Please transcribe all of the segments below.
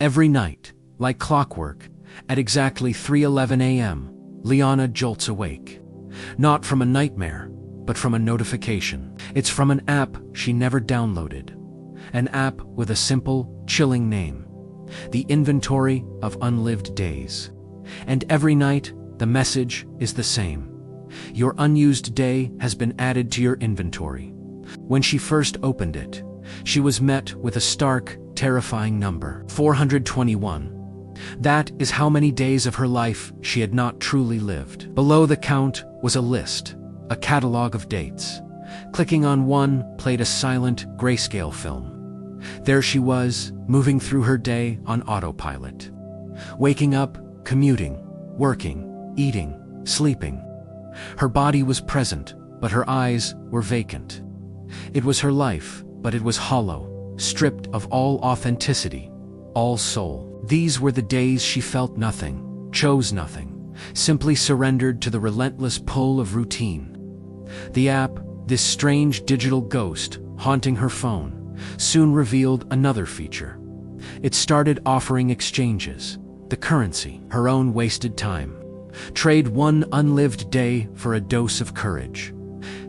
Every night, like clockwork, at exactly 3:11 a.m., Liana jolts awake. Not from a nightmare, but from a notification. It's from an app she never downloaded. An app with a simple, chilling name. The Inventory of Unlived Days. And every night, the message is the same. Your unused day has been added to your inventory. When she first opened it, she was met with a stark, terrifying number: 421. That is how many days of her life she had not truly lived. Below the count was a list, a catalog of dates. Clicking on one played a silent, grayscale film. There she was, moving through her day on autopilot. Waking up, commuting, working, eating, sleeping. Her body was present, but her eyes were vacant. It was her life, but it was hollow, stripped of all authenticity, all soul. These were the days she felt nothing, chose nothing, simply surrendered to the relentless pull of routine. The app, this strange digital ghost haunting her phone, soon revealed another feature. It started offering exchanges, the currency, her own wasted time. Trade one unlived day for a dose of courage.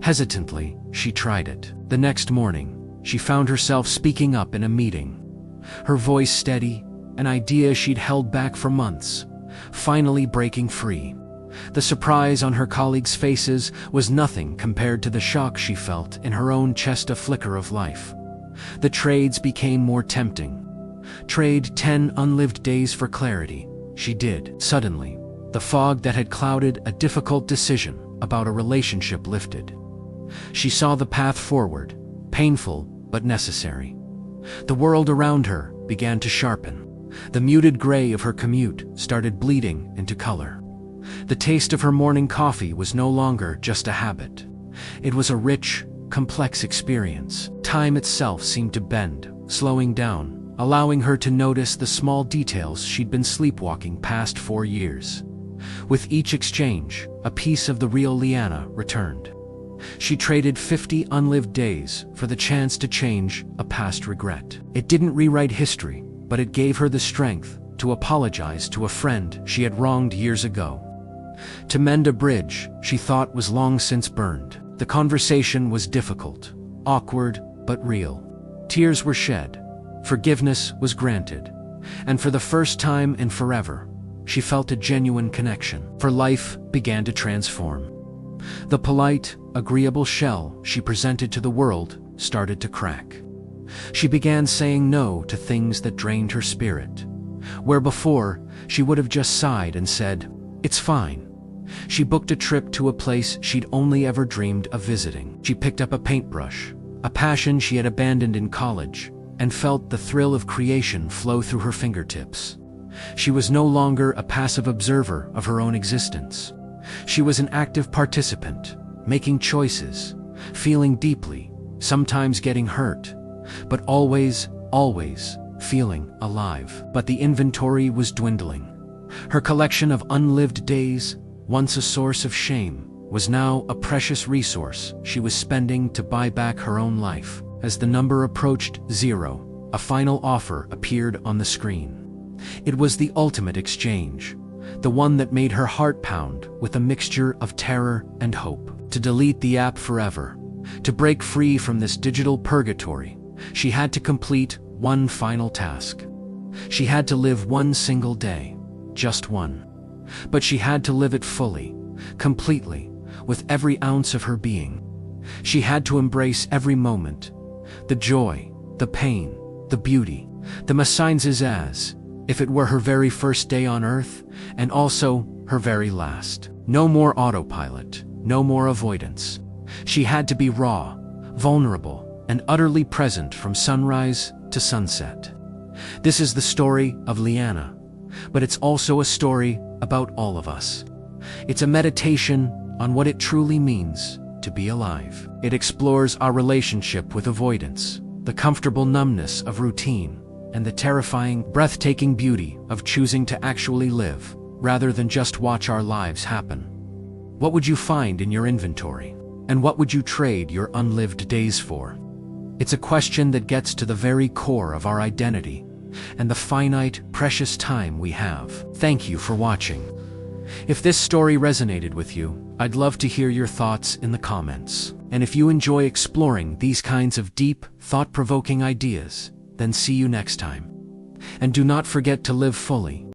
Hesitantly, she tried it. The next morning, she found herself speaking up in a meeting. Her voice steady, an idea she'd held back for months, finally breaking free. The surprise on her colleagues' faces was nothing compared to the shock she felt in her own chest, a flicker of life. The trades became more tempting. Trade 10 unlived days for clarity. She did. Suddenly, the fog that had clouded a difficult decision about a relationship lifted. She saw the path forward, painful but necessary. The world around her began to sharpen. The muted gray of her commute started bleeding into color. The taste of her morning coffee was no longer just a habit. It was a rich, complex experience. Time itself seemed to bend, slowing down, allowing her to notice the small details she'd been sleepwalking past 4 years. With each exchange, a piece of the real Liana returned. She traded 50 unlived days for the chance to change a past regret. It didn't rewrite history, but it gave her the strength to apologize to a friend she had wronged years ago. To mend a bridge she thought was long since burned. The conversation was difficult, awkward, but real. Tears were shed, forgiveness was granted, and for the first time in forever, she felt a genuine connection. For life began to transform. The polite, agreeable shell she presented to the world started to crack. She began saying no to things that drained her spirit. Where before, she would have just sighed and said, "It's fine." She booked a trip to a place she'd only ever dreamed of visiting. She picked up a paintbrush, a passion she had abandoned in college, and felt the thrill of creation flow through her fingertips. She was no longer a passive observer of her own existence. She was an active participant, making choices, feeling deeply, sometimes getting hurt, but always, always feeling alive. But the inventory was dwindling. Her collection of unlived days, once a source of shame, was now a precious resource she was spending to buy back her own life. As the number approached 0, a final offer appeared on the screen. It was the ultimate exchange, the one that made her heart pound with a mixture of terror and hope. To delete the app forever, to break free from this digital purgatory, she had to complete one final task. She had to live one single day, just one. But she had to live it fully, completely, with every ounce of her being. She had to embrace every moment, the joy, the pain, the beauty, the signs as if it were her very first day on Earth, and also her very last. No more autopilot, no more avoidance. She had to be raw, vulnerable, and utterly present from sunrise to sunset. This is the story of Liana, but it's also a story about all of us. It's a meditation on what it truly means to be alive. It explores our relationship with avoidance, the comfortable numbness of routine, and the terrifying, breathtaking beauty of choosing to actually live, rather than just watch our lives happen. What would you find in your inventory? And what would you trade your unlived days for? It's a question that gets to the very core of our identity, and the finite, precious time we have. Thank you for watching. If this story resonated with you, I'd love to hear your thoughts in the comments. And if you enjoy exploring these kinds of deep, thought-provoking ideas, then see you next time. And do not forget to live fully.